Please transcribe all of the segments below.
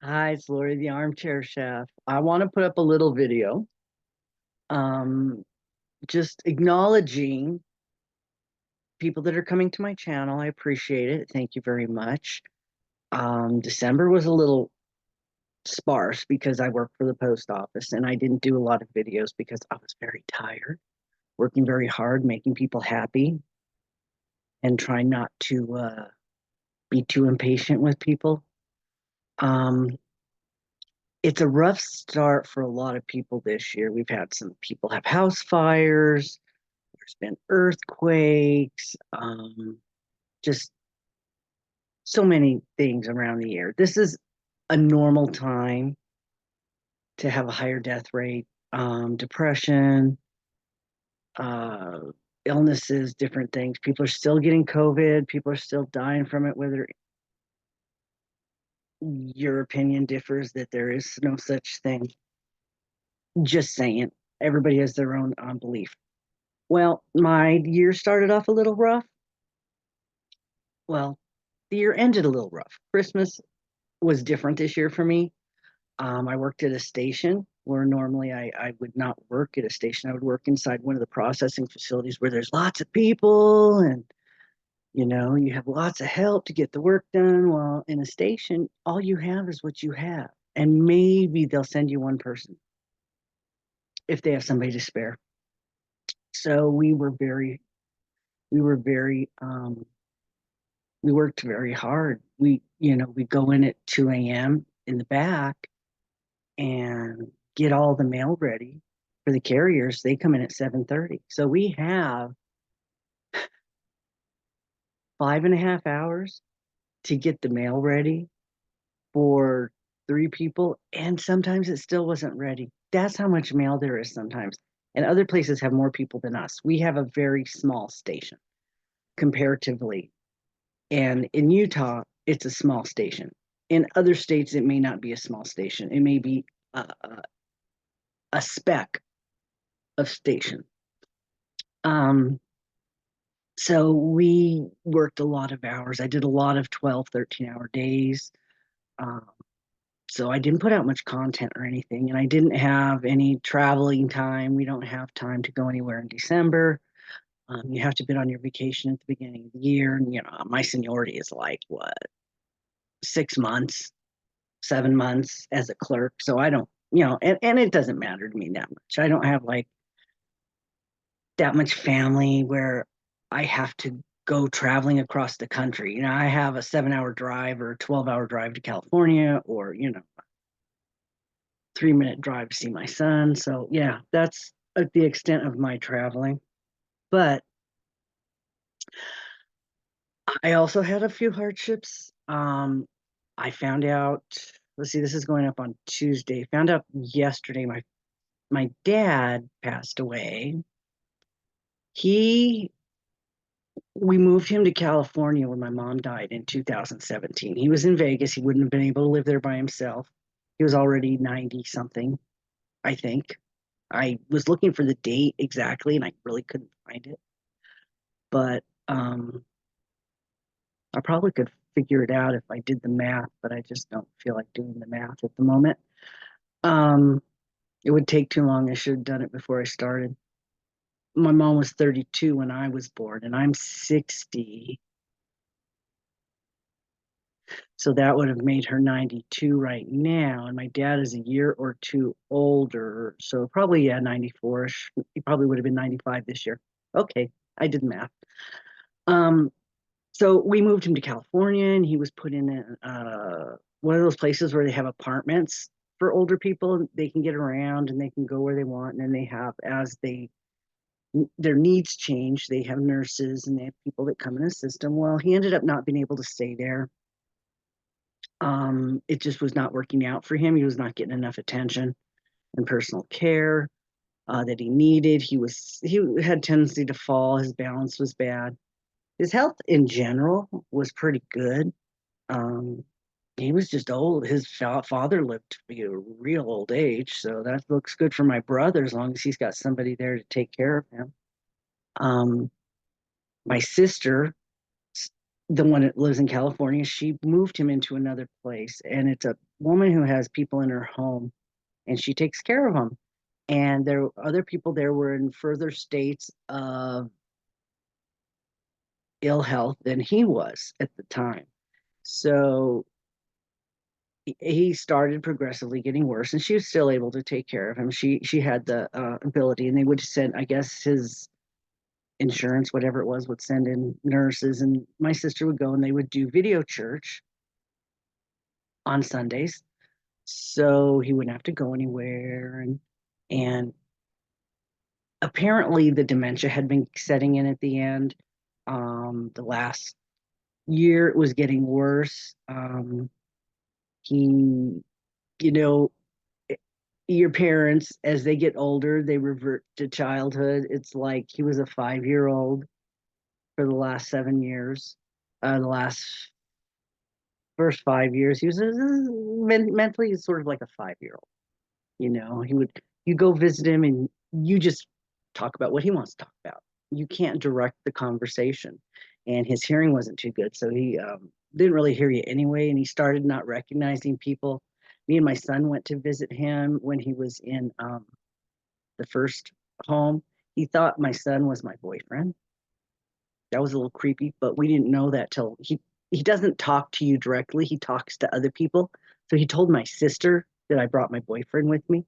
Hi, it's Lori, the armchair chef. I want to put up a little video, um, just acknowledging people that are coming to my channel. I appreciate it. Thank you very much. December was a little sparse because I work for the post office and I didn't do a lot of videos because I was very tired, working very hard, making people happy, and trying not to be too impatient with people. Um, it's a rough start for a lot of people this year. We've had some people have house fires. There's been earthquakes, just so many things around the year. This is a normal time to have a higher death rate, depression, uh, illnesses, different things. People are still getting COVID. People are still dying from it, whether your opinion differs that there is no such thing. Just saying, everybody has their own belief. Well, my year started off a little rough. Well, the year ended a little rough. Christmas was different this year for me. I worked at a station where normally I would not work at a station. I would work inside one of the processing facilities where there's lots of people and you have lots of help to get the work done. While in a station, all you have is what you have. And maybe they'll send you one person if they have somebody to spare. So we were very, we worked very hard. We go in at 2 a.m. in the back and get all the mail ready for the carriers. They come in at 7:30. So we have 5.5 hours to get the mail ready for three people. And sometimes it still wasn't ready. That's how much mail there is sometimes. And other places have more people than us. We have a very small station comparatively. And in Utah, it's a small station. In other states, it may not be a small station. It may be a speck of station. Um, so we worked a lot of hours. I did a lot of 12, 13-hour days. Um, so I didn't put out much content or anything, and I didn't have any traveling time. We don't have time to go anywhere in December. You have to be on your vacation at the beginning of the year. And, my seniority is like, what, 6 months, 7 months as a clerk. So I don't, and it doesn't matter to me that much. I don't have like that much family where I have to go traveling across the country. I have a 7-hour drive or a 12-hour drive to California or, 3-minute drive to see my son. So, yeah, that's the extent of my traveling. But I also had a few hardships. I found out, let's see, this is going up on Tuesday. Found out yesterday my dad passed away. He we moved him to California when my mom died in 2017. He was in Vegas. He wouldn't have been able to live there by himself. He was already 90 something, I think. I was looking for the date exactly and I really couldn't find it. But I probably could figure it out if I did the math, but I just don't feel like doing the math at the moment. Um, it would take too long. I should have done it before I started. My mom was 32 when I was born, and I'm 60. So that would have made her 92 right now. And my dad is a year or two older. So probably, yeah, 94-ish. He probably would have been 95 this year. Okay, I did math. Um, so we moved him to California and he was put in one of those places where they have apartments for older people. They can get around and they can go where they want. And then they have, as their needs change, they have nurses and they have people that come and assist them. Well, he ended up not being able to stay there. It just was not working out for him. He was not getting enough attention and personal care that he needed. He had tendency to fall. His balance was bad. His health in general was pretty good. Um, he was just old. His father lived to be a real old age, so that looks good for my brother as long as he's got somebody there to take care of him. Um, my sister the one that lives in California, she moved him into another place, and it's a woman who has people in her home, and she takes care of them. And there were other people there were in further states of ill health than he was at the time. So he started progressively getting worse, and she was still able to take care of him. She had the ability, and they would send, I guess, his insurance, whatever it was, would send in nurses, and my sister would go, and they would do video church on Sundays, so he wouldn't have to go anywhere. And apparently, the dementia had been setting in at the end. The last year, it was getting worse. He, you know, your parents, as they get older, they revert to childhood. It's like he was a 5-year old for the last 7 years. The last first 5 years, he was mentally sort of like a 5-year old. He would, you go visit him and you just talk about what he wants to talk about. You can't direct the conversation. And his hearing wasn't too good. So he didn't really hear you anyway. And he started not recognizing people. Me and my son went to visit him when he was in the first home. He thought my son was my boyfriend. That was a little creepy, but we didn't know that till he doesn't talk to you directly. He talks to other people. So he told my sister that I brought my boyfriend with me.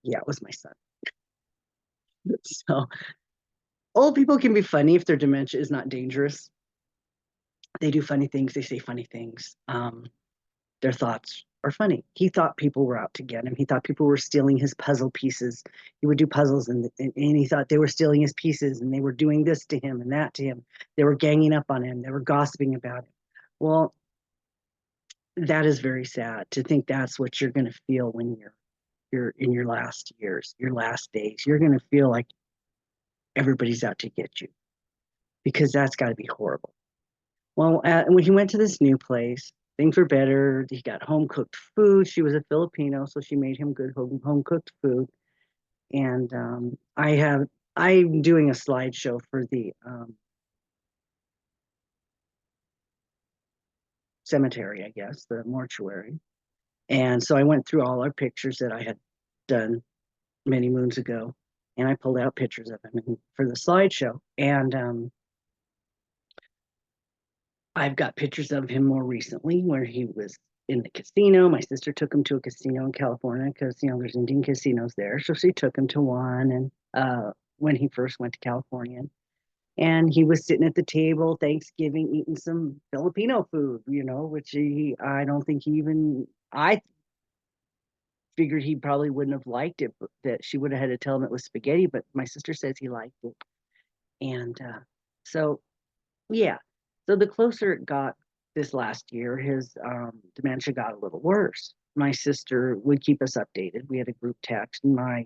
Yeah, it was my son. So old people can be funny if their dementia is not dangerous. They do funny things. They say funny things. Their thoughts are funny. He thought people were out to get him. He thought people were stealing his puzzle pieces. He would do puzzles, and he thought they were stealing his pieces, and they were doing this to him and that to him. They were ganging up on him. They were gossiping about him. Well, that is very sad to think that's what you're going to feel when you're in your last years, your last days. You're going to feel like everybody's out to get you, because that's got to be horrible. Well, when he went to this new place, things were better. He got home cooked food. She was a Filipino, so she made him good home cooked food. And I'm doing a slideshow for the cemetery, I guess, the mortuary. And so I went through all our pictures that I had done many moons ago, and I pulled out pictures of him for the slideshow. And I've got pictures of him more recently where he was in the casino. My sister took him to a casino in California because, there's Indian casinos there. So she took him to one, and when he first went to California. And he was sitting at the table, Thanksgiving, eating some Filipino food, which I don't think I figured he probably wouldn't have liked it, but that she would have had to tell him it was spaghetti, but my sister says he liked it. And so, yeah. So the closer it got this last year, his dementia got a little worse. My sister would keep us updated. We had a group text. My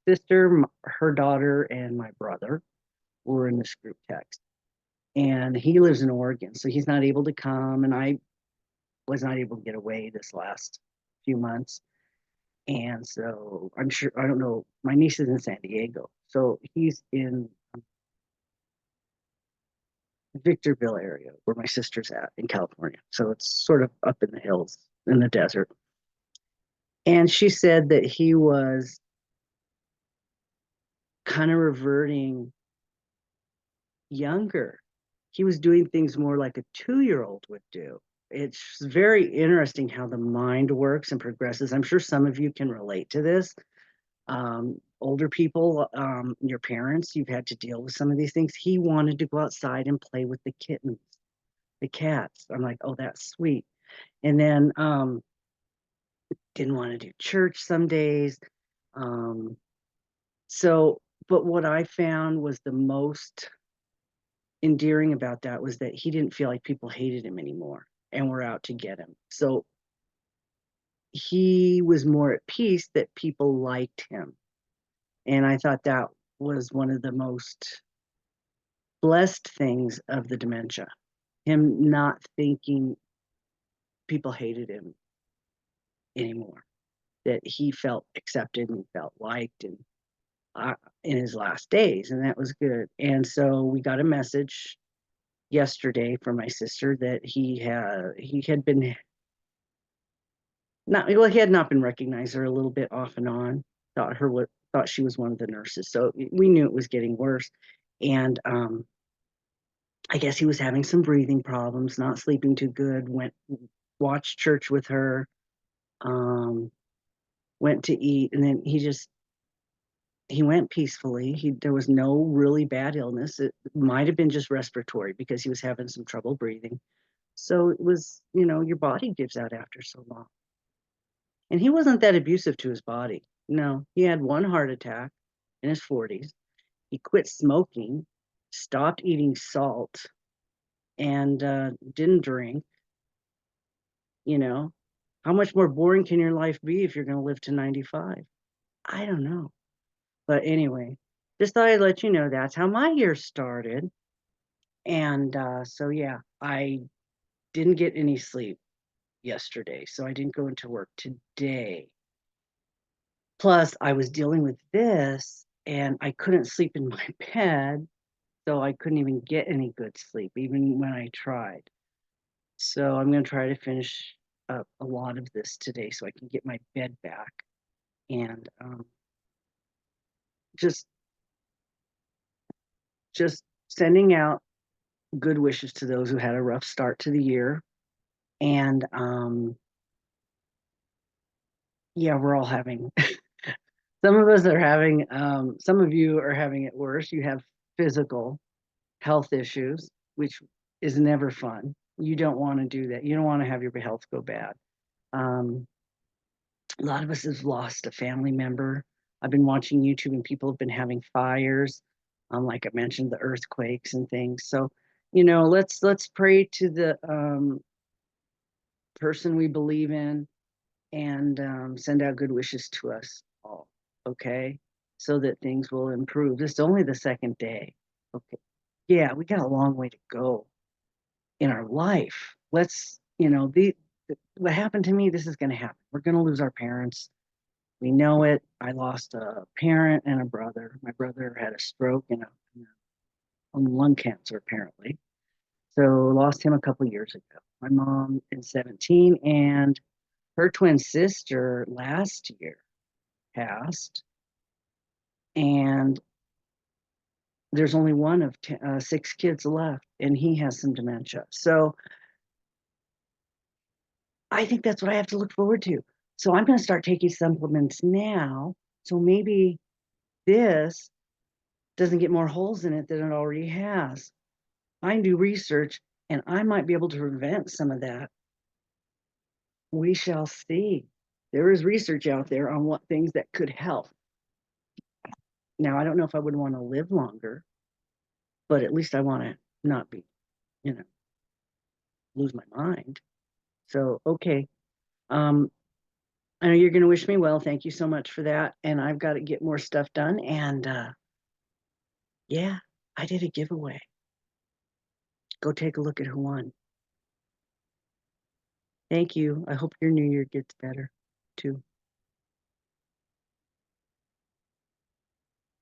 sister, her daughter, and my brother were in this group text. And he lives in Oregon, so he's not able to come. And I was not able to get away this last few months. And so I'm sure, I don't know, my niece is in San Diego. So he's in Victorville area where my sister's at in California. So it's sort of up in the hills in the desert. And she said that he was kind of reverting younger. He was doing things more like a 2-year-old would do. It's very interesting how the mind works and progresses. I'm sure some of you can relate to this. Older people, your parents, you've had to deal with some of these things. He wanted to go outside and play with the kittens, the cats. I'm like, oh, that's sweet. And then didn't want to do church some days. Um, so, but what I found was the most endearing about that was that he didn't feel like people hated him anymore and were out to get him. So he was more at peace that people liked him. And I thought that was one of the most blessed things of the dementia, him not thinking people hated him anymore, that he felt accepted and felt liked and in his last days, and that was good. And so we got a message yesterday from my sister that he had been not well, he had not been recognized or a little bit off and on. Thought she was one of the nurses. So we knew it was getting worse. And I guess he was having some breathing problems, not sleeping too good, watched church with her, um, went to eat, and then he went peacefully. There was no really bad illness. It might have been just respiratory because he was having some trouble breathing. So it was, your body gives out after so long. And he wasn't that abusive to his body. No, he had one heart attack in his 40s. He quit smoking, stopped eating salt, and didn't drink. You know, how much more boring can your life be if you're going to live to 95? I don't know. But anyway, just thought I'd let you know that's how my year started. And so, yeah, I didn't get any sleep yesterday. So I didn't go into work today. Plus, I was dealing with this and I couldn't sleep in my bed. So I couldn't even get any good sleep, even when I tried. So I'm going to try to finish up a lot of this today so I can get my bed back. And just just sending out good wishes to those who had a rough start to the year. And yeah, we're all having some of us are having some of you are having it worse. You have physical health issues, which is never fun. You don't want to do that. You don't want to have your health go bad. Um, a lot of us have lost a family member. I've been watching YouTube and people have been having fires, like I mentioned, the earthquakes and things. So, let's pray to the person we believe in and send out good wishes to us all, okay? So that things will improve. This is only the second day. Okay. Yeah, we got a long way to go in our life. What happened to me, this is going to happen. We're going to lose our parents. We know it. I lost a parent and a brother. My brother had a stroke and lung cancer, apparently. So lost him a couple years ago. My mom is 17, and her twin sister last year passed. And there's only one of 6 kids left, and he has some dementia. So I think that's what I have to look forward to. So I'm going to start taking supplements now. So maybe this doesn't get more holes in it than it already has. I can do research and I might be able to prevent some of that. We shall see. There is research out there on what things that could help. Now, I don't know if I would want to live longer, but at least I want to not be, you know, lose my mind. So, okay. Um, I know you're going to wish me well. Thank you so much for that. And I've got to get more stuff done. And yeah, I did a giveaway. Go take a look at who won. Thank you. I hope your new year gets better too.